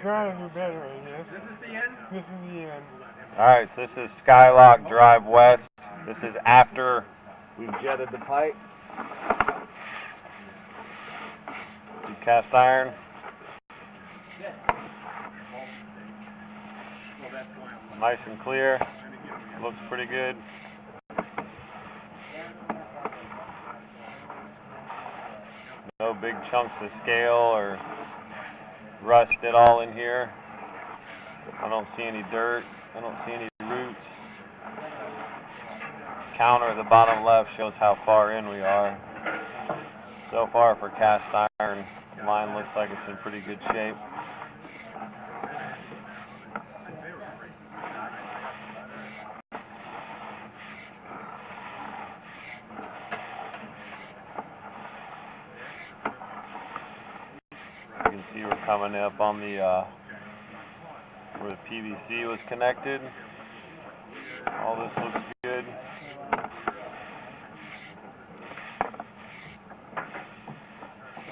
driving better right here. This is the end? This is the end. Alright, so this is Skylock Drive West. This is after we've jetted the pipe. See cast iron. Nice and clear. Looks pretty good. No big chunks of scale or rust at all in here. I don't see any dirt. I don't see any roots. Counter at the bottom left shows how far in we are. So far for cast iron, line looks like it's in pretty good shape. You can see we're coming up on the where the PVC was connected. All this looks good.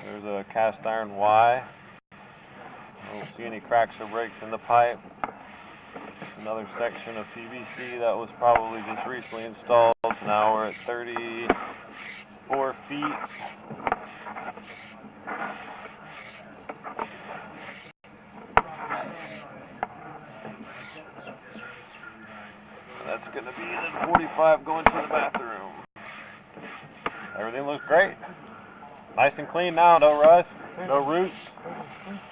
There's a cast iron Y. I don't see any cracks or breaks in the pipe. Another section of PVC that was probably just recently installed. Now we're at 34 feet. That's going to be the 45 going to the bathroom. Everything looks great. Nice and clean now, no rust, no roots.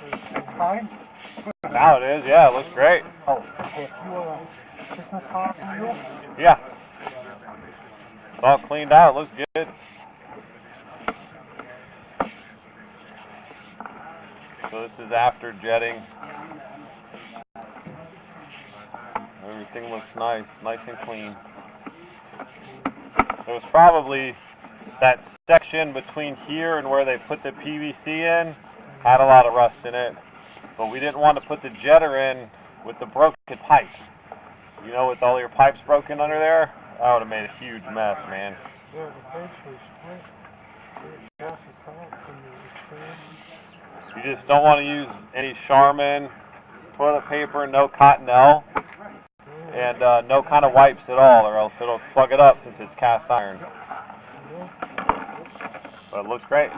It's fine? Now it is, yeah, it looks great. Oh, if you want a Christmas card for you? Yeah. It's all cleaned out, looks good. So this is after jetting. Everything looks nice and clean. So it's probably that section between here and where they put the PVC in had a lot of rust in it. But we didn't want to put the jetter in with the broken pipe. You know, with all your pipes broken under there, that would have made a huge mess, man. Yeah, the pipes were split. You just don't want to use any Charmin, toilet paper, no Cottonelle, and no kind of wipes at all, or else it'll plug it up since it's cast iron. But it looks great.